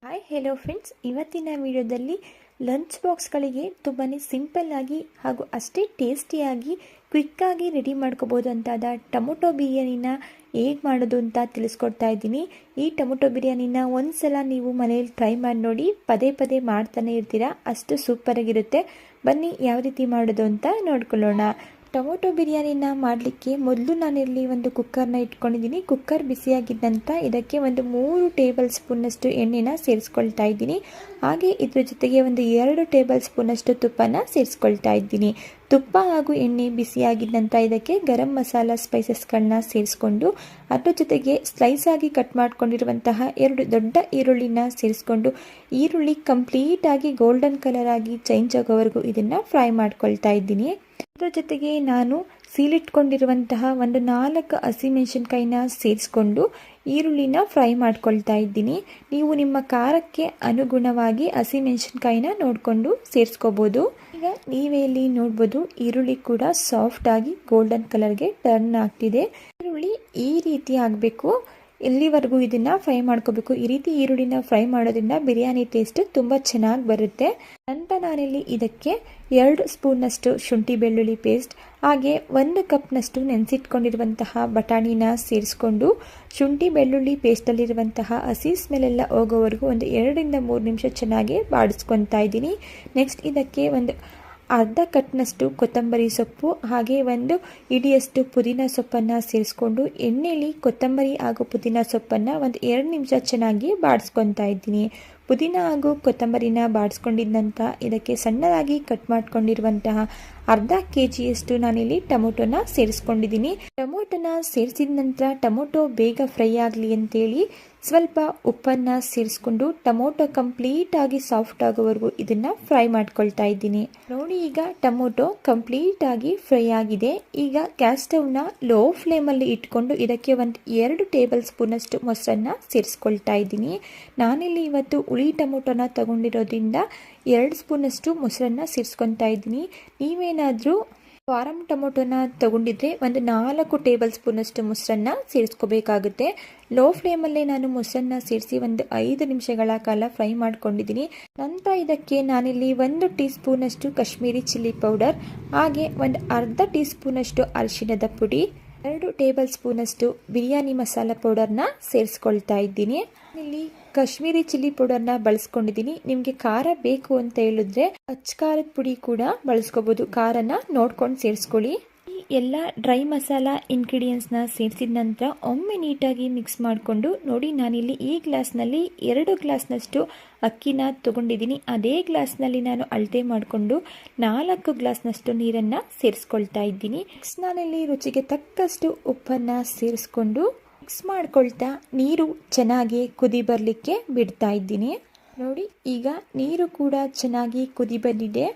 Hi hello friends, ಇವತ್ತಿನ ವಿಡಿಯೋದಲ್ಲಿ lunch ಬಾಕ್ಸ್ಗಳಿಗೆ ತುಂಬಾ ಸಿಂಪಲ್ಲಾಗಿ ಹಾಗೂ ಅಷ್ಟೇ ಟೇಸ್ಟಿಯಾಗಿ ಕ್ವಿಕ್ಕಾಗಿ ರೆಡಿ ಮಾಡ್ಕೋಬೋದು ಅಂತಾದ ಟೊಮೊಟೊ ಬಿರಿಯಾನಿನ ಹೇಗೆ ಮಾಡೋದು ಅಂತ ತಿಳಿಸ್ಕೊಡ್ತಾ ಇದ್ದೀನಿ. ಈ ಟೊಮೊಟೊ ಬಿರಿಯಾನಿನ ಒಂದು ಸಲ ನೀವು ಮನೆಯಲ್ಲಿ ಟ್ರೈ ಮಾಡಿ ನೋಡಿ, ಪದೇ ಪದೇ ಮಾಡ್ತಾನೆ ಇರ್ತೀರಾ, ಅಷ್ಟು ಸೂಪರಾಗಿರುತ್ತೆ. ಬನ್ನಿ ಯಾವ ರೀತಿ ಮಾಡೋದು ಅಂತ ನೋಡ್ಕೊಳ್ಳೋಣ. ಟೊಮೊಟೊ ಬಿರಿಯಾನಿನ ಮಾಡಲಿಕ್ಕೆ ಮೊದಲು ನಾನಿಲ್ಲಿ ಒಂದು ಕುಕ್ಕರ್ನ ಇಟ್ಕೊಂಡಿದ್ದೀನಿ. ಕುಕ್ಕರ್ ಬಿಸಿಯಾಗಿದ್ದ ನಂತರ ಇದಕ್ಕೆ ಒಂದು 3 ಟೇಬಲ್ ಸ್ಪೂನ್ನಷ್ಟು ಎಣ್ಣೆನ ಸೇರಿಸ್ಕೊಳ್ತಾ ಇದ್ದೀನಿ. ಹಾಗೆ ಇದ್ರ ಜೊತೆಗೆ ಒಂದು 2 ಟೇಬಲ್ ಸ್ಪೂನಷ್ಟು ತುಪ್ಪನ ಸೇರಿಸ್ಕೊಳ್ತಾ ಇದ್ದೀನಿ. ತುಪ್ಪ ಹಾಗೂ ಎಣ್ಣೆ ಬಿಸಿಯಾಗಿದ್ದ ನಂತರ ಇದಕ್ಕೆ ಗರಂ ಮಸಾಲ ಸ್ಪೈಸಸ್ಗಳನ್ನ ಸೇರಿಸ್ಕೊಂಡು ಅದ್ರ ಜೊತೆಗೆ ಸ್ಲೈಸ್ ಆಗಿ ಕಟ್ ಮಾಡ್ಕೊಂಡಿರುವಂತಹ 2 ದೊಡ್ಡ ಈರುಳ್ಳಿನ ಸೇರಿಸ್ಕೊಂಡು ಈರುಳ್ಳಿ ಕಂಪ್ಲೀಟಾಗಿ ಗೋಲ್ಡನ್ ಕಲರ್ ಆಗಿ ಚೇಂಜ್ ಆಗೋವರೆಗೂ ಇದನ್ನು ಫ್ರೈ ಮಾಡ್ಕೊಳ್ತಾ ಇದ್ದೀನಿ. ಅದರ ಜೊತೆಗೆ ನಾನು ಸೀಲಿಟ್ಕೊಂಡಿರುವಂತಹ ಒಂದು 4 ಹಸಿಮೆಣಸಿನ್ಕಾಯಿನ ಸೇರಿಸ್ಕೊಂಡು ಈರುಳ್ಳಿನ ಫ್ರೈ ಮಾಡ್ಕೊಳ್ತಾ ಇದ್ದೀನಿ. ನೀವು ನಿಮ್ಮ ಖಾರಕ್ಕೆ ಅನುಗುಣವಾಗಿ ಹಸಿಮೆಣಸಿನ್ಕಾಯಿನ ನೋಡಿಕೊಂಡು ಸೇರಿಸ್ಕೋಬೋದು. ಈಗ ನೀವೇ ಇಲ್ಲಿ ನೋಡ್ಬೋದು, ಈರುಳ್ಳಿ ಕೂಡ ಸಾಫ್ಟ್ ಆಗಿ ಗೋಲ್ಡನ್ ಕಲರ್ಗೆ ಟರ್ನ್ ಆಗ್ತಿದೆ. ಈರುಳ್ಳಿ ಈ ರೀತಿ ಆಗಬೇಕು, ಇಲ್ಲಿವರೆಗೂ ಇದನ್ನ ಫ್ರೈ ಮಾಡ್ಕೋಬೇಕು. ಈ ರೀತಿ ಈರುಳ್ಳಿನ ಫ್ರೈ ಮಾಡೋದ್ರಿಂದ ಬಿರಿಯಾನಿ ಟೇಸ್ಟ್ ತುಂಬ ಚೆನ್ನಾಗಿ ಬರುತ್ತೆ. ನಂತರ ನಾನಿಲ್ಲಿ ಇದಕ್ಕೆ 2 ಸ್ಪೂನ್ನಷ್ಟು ಶುಂಠಿ ಬೆಳ್ಳುಳ್ಳಿ ಪೇಸ್ಟ್ ಹಾಗೆ 1 ಕಪ್ನಷ್ಟು ನೆನೆಸಿಟ್ಕೊಂಡಿರುವಂತಹ ಬಟಾಣಿನ ಸೇರಿಸ್ಕೊಂಡು ಶುಂಠಿ ಬೆಳ್ಳುಳ್ಳಿ ಪೇಸ್ಟಲ್ಲಿರುವಂತಹ ಹಸಿ ಸ್ಮೆಲ್ಲೆಲ್ಲ ಹೋಗೋವರೆಗೂ ಒಂದು 2 ರಿಂದ 3 ನಿಮಿಷ ಚೆನ್ನಾಗಿ ಬಾಡಿಸ್ಕೊತಾ ಇದ್ದೀನಿ. ನೆಕ್ಸ್ಟ್ ಇದಕ್ಕೆ ಒಂದು ಅರ್ಧ ಕಟ್ನಷ್ಟು ಕೊತ್ತಂಬರಿ ಸೊಪ್ಪು ಹಾಗೆ 1 ಹಿಡಿಯಷ್ಟು ಪುದೀನ ಸೊಪ್ಪನ್ನು ಸೇರಿಸ್ಕೊಂಡು ಎಣ್ಣೆಯಲ್ಲಿ ಕೊತ್ತಂಬರಿ ಹಾಗೂ ಪುದೀನ ಸೊಪ್ಪನ್ನು ಒಂದು 2 ನಿಮಿಷ ಚೆನ್ನಾಗಿ ಬಾಡಿಸ್ಕೊತಾ ಇದ್ದೀನಿ. ಪುದೀನ ಹಾಗೂ ಕೊತ್ತಂಬರಿನ ಬಾಡಿಸ್ಕೊಂಡಿದ್ದ ನಂತರ ಇದಕ್ಕೆ ಸಣ್ಣದಾಗಿ ಕಟ್ ಮಾಡ್ಕೊಂಡಿರುವಂತಹ ಅರ್ಧ ಕೆಜಿಯಷ್ಟು ನಾನಿಲ್ಲಿ ಟೊಮೊಟೊನ ಸೇರಿಸ್ಕೊಂಡಿದ್ದೀನಿ. ಟೊಮೊಟೊನ ಸೇರಿಸಿದ ನಂತರ ಟೊಮೊಟೊ ಬೇಗ ಫ್ರೈ ಆಗಲಿ ಅಂತೇಳಿ ಸ್ವಲ್ಪ ಉಪ್ಪನ್ನು ಸೇರಿಸ್ಕೊಂಡು ಟೊಮೊಟೊ ಕಂಪ್ಲೀಟ್ ಆಗಿ ಸಾಫ್ಟ್ ಆಗೋವರೆಗೂ ಇದನ್ನು ಫ್ರೈ ಮಾಡ್ಕೊಳ್ತಾ ಇದ್ದೀನಿ. ನೋಡಿ, ಈಗ ಟೊಮೊಟೊ ಕಂಪ್ಲೀಟ್ ಆಗಿ ಫ್ರೈ ಆಗಿದೆ. ಈಗ ಗ್ಯಾಸ್ ಸ್ಟವ್ನ ಲೋ ಫ್ಲೇಮಲ್ಲಿ ಇಟ್ಕೊಂಡು ಇದಕ್ಕೆ ಒಂದು 2 ಟೇಬಲ್ ಸ್ಪೂನಷ್ಟು ಮೊಸರನ್ನ ಸೇರಿಸ್ಕೊಳ್ತಾ ಇದ್ದೀನಿ. ನಾನಿಲ್ಲಿ ಇವತ್ತು ಹುಳಿ ಟೊಮೊಟೊನ ತಗೊಂಡಿರೋದ್ರಿಂದ 2 ಸ್ಪೂನಷ್ಟು ಮೊಸರನ್ನ ಸೇರಿಸ್ಕೊತಾ ಇದ್ದೀನಿ. ನೀವೇನಾದರೂ ಫಾರಮ್ ಟೊಮೊಟೊನ ತಗೊಂಡಿದ್ರೆ ಒಂದು 4 ಟೇಬಲ್ ಸ್ಪೂನಷ್ಟು ಮೊಸರನ್ನ ಸೇರಿಸ್ಕೋಬೇಕಾಗುತ್ತೆ. ಲೋ ಫ್ಲೇಮಲ್ಲೇ ನಾನು ಮೊಸರನ್ನ ಸೇರಿಸಿ ಒಂದು 5 ನಿಮಿಷಗಳ ಕಾಲ ಫ್ರೈ ಮಾಡ್ಕೊಂಡಿದ್ದೀನಿ. ನಂತರ ಇದಕ್ಕೆ ನಾನಿಲ್ಲಿ 1 ಟೀ ಸ್ಪೂನಷ್ಟು ಕಾಶ್ಮೀರಿ ಚಿಲ್ಲಿ ಪೌಡರ್ ಹಾಗೆ ಒಂದು ಅರ್ಧ ಟೀ ಸ್ಪೂನಷ್ಟು ಅರಿಶಿಣದ ಪುಡಿ, 2 ಟೇಬಲ್ ಸ್ಪೂನಷ್ಟು ಬಿರಿಯಾನಿ ಮಸಾಲ ಪೌಡರ್ನ ಸೇರಿಸ್ಕೊಳ್ತಾ ಇದ್ದೀನಿ. ಇಲ್ಲಿ ಕಾಶ್ಮೀರಿ ಚಿಲ್ಲಿ ಪೌಡರ್ನ ಬಳಸ್ಕೊಂಡಿದ್ದೀನಿ. ನಿಮಗೆ ಖಾರ ಬೇಕು ಅಂತ ಹೇಳಿದ್ರೆ ಅಚ್ಚ ಖಾರದ ಪುಡಿ ಕೂಡ ಬಳಸ್ಕೋಬಹುದು. ಖಾರನ ನೋಡ್ಕೊಂಡು ಸೇರಿಸ್ಕೊಳ್ಳಿ. ಈ ಎಲ್ಲ ಡ್ರೈ ಮಸಾಲ ಇಂಗ್ರೀಡಿಯೆಂಟ್ಸ್ನ ಸೇರಿಸಿದ ನಂತರ ಒಮ್ಮೆ ನೀಟಾಗಿ ಮಿಕ್ಸ್ ಮಾಡಿಕೊಂಡು ನೋಡಿ, ನಾನಿಲ್ಲಿ ಈ ಗ್ಲಾಸ್ನಲ್ಲಿ 2 ಗ್ಲಾಸ್ನಷ್ಟು ಅಕ್ಕಿನ ತಗೊಂಡಿದ್ದೀನಿ. ಅದೇ ಗ್ಲಾಸ್ನಲ್ಲಿ ನಾನು ಅಳತೆ ಮಾಡಿಕೊಂಡು 4 ಗ್ಲಾಸ್ನಷ್ಟು ನೀರನ್ನು ಸೇರಿಸ್ಕೊಳ್ತಾ ಇದ್ದೀನಿ. ನಾನಿಲ್ಲಿ ರುಚಿಗೆ ತಕ್ಕಷ್ಟು ಉಪ್ಪನ್ನು ಸೇರಿಸ್ಕೊಂಡು ಮಿಕ್ಸ್ ಮಾಡ್ಕೊಳ್ತಾ ನೀರು ಚೆನ್ನಾಗಿ ಕುದಿ ಬರಲಿಕ್ಕೆ ಬಿಡ್ತಾ ಇದ್ದೀನಿ. ನೋಡಿ, ಈಗ ನೀರು ಕೂಡ ಚೆನ್ನಾಗಿ ಕುದಿ ಬಂದಿದೆ.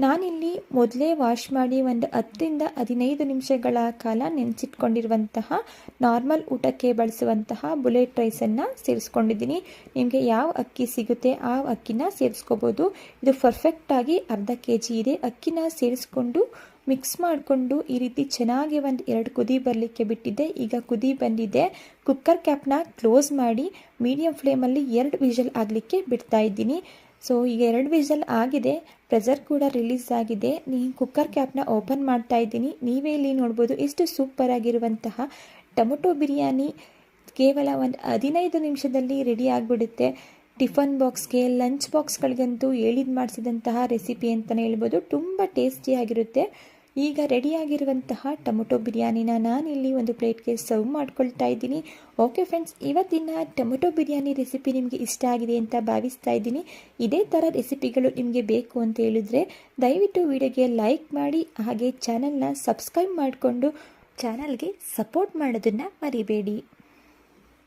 ನಾನಿಲ್ಲಿ ಮೊದಲೇ ವಾಶ್ ಮಾಡಿ ಒಂದು 10 ರಿಂದ 15 ನಿಮಿಷಗಳ ಕಾಲ ನೆನೆಸಿಟ್ಕೊಂಡಿರುವಂತಹ ನಾರ್ಮಲ್ ಊಟಕ್ಕೆ ಬಳಸುವಂತಹ ಬುಲೆಟ್ ರೈಸನ್ನು ಸೇರಿಸ್ಕೊಂಡಿದ್ದೀನಿ. ನಿಮಗೆ ಯಾವ ಅಕ್ಕಿ ಸಿಗುತ್ತೆ ಆ ಅಕ್ಕಿನ ಸೇರಿಸ್ಕೋಬೋದು. ಇದು ಪರ್ಫೆಕ್ಟಾಗಿ ಅರ್ಧ kg ಇದೆ. ಅಕ್ಕಿನ ಸೇರಿಸ್ಕೊಂಡು ಮಿಕ್ಸ್ ಮಾಡಿಕೊಂಡು ಈ ರೀತಿ ಚೆನ್ನಾಗಿ ಒಂದು 2 ಕುದಿ ಬರಲಿಕ್ಕೆ ಬಿಟ್ಟಿದ್ದೆ. ಈಗ ಕುದಿ ಬಂದಿದೆ. ಕುಕ್ಕರ್ ಕ್ಯಾಪ್ನ ಕ್ಲೋಸ್ ಮಾಡಿ ಮೀಡಿಯಂ ಫ್ಲೇಮಲ್ಲಿ 2 ವಿಷಲ್ ಆಗಲಿಕ್ಕೆ ಬಿಡ್ತಾ ಇದ್ದೀನಿ. ಸೊ ಈಗ 2 ವಿಷಲ್ ಆಗಿದೆ, ಪ್ರೆಷರ್ ಕೂಡ ರಿಲೀಸ್ ಆಗಿದೆ. ಕುಕ್ಕರ್ ಕ್ಯಾಪ್ನ ಓಪನ್ ಮಾಡ್ತಾ ಇದ್ದೀನಿ. ನೀವೇ ಇಲ್ಲಿ ನೋಡ್ಬೋದು ಎಷ್ಟು ಸೂಪರ್ ಆಗಿರುವಂತಹ ಟೊಮೊಟೊ ಬಿರಿಯಾನಿ ಕೇವಲ ಒಂದು 15 ನಿಮಿಷದಲ್ಲಿ ರೆಡಿ ಆಗಿಬಿಡುತ್ತೆ. ಟಿಫನ್ ಬಾಕ್ಸ್ಗೆ, ಲಂಚ್ ಬಾಕ್ಸ್ಗಳಿಗಂತೂ ಹೇಳಿದ್ ಮಾಡಿಸಿದಂತಹ ರೆಸಿಪಿ ಅಂತಲೇ ಹೇಳ್ಬೋದು. ತುಂಬ ಟೇಸ್ಟಿಯಾಗಿರುತ್ತೆ. ಈಗ ರೆಡಿಯಾಗಿರುವಂತಹ ಟೊಮೊಟೊ ಬಿರಿಯಾನಿನ ನಾನಿಲ್ಲಿ ಒಂದು ಪ್ಲೇಟ್ಗೆ ಸರ್ವ್ ಮಾಡ್ಕೊಳ್ತಾ ಇದ್ದೀನಿ. ಓಕೆ ಫ್ರೆಂಡ್ಸ್, ಇವತ್ತಿನ ಟೊಮೊಟೊ ಬಿರಿಯಾನಿ ರೆಸಿಪಿ ನಿಮಗೆ ಇಷ್ಟ ಆಗಿದೆ ಅಂತ ಭಾವಿಸ್ತಾ ಇದ್ದೀನಿ. ಇದೇ ಥರ ರೆಸಿಪಿಗಳು ನಿಮಗೆ ಬೇಕು ಅಂತ ಹೇಳಿದ್ರೆ ದಯವಿಟ್ಟು ವಿಡಿಯೋಗೆ ಲೈಕ್ ಮಾಡಿ ಹಾಗೆ ಚಾನಲ್ನ ಸಬ್ಸ್ಕ್ರೈಬ್ ಮಾಡಿಕೊಂಡು ಚಾನಲ್ಗೆ ಸಪೋರ್ಟ್ ಮಾಡೋದನ್ನು ಮರಿಬೇಡಿ.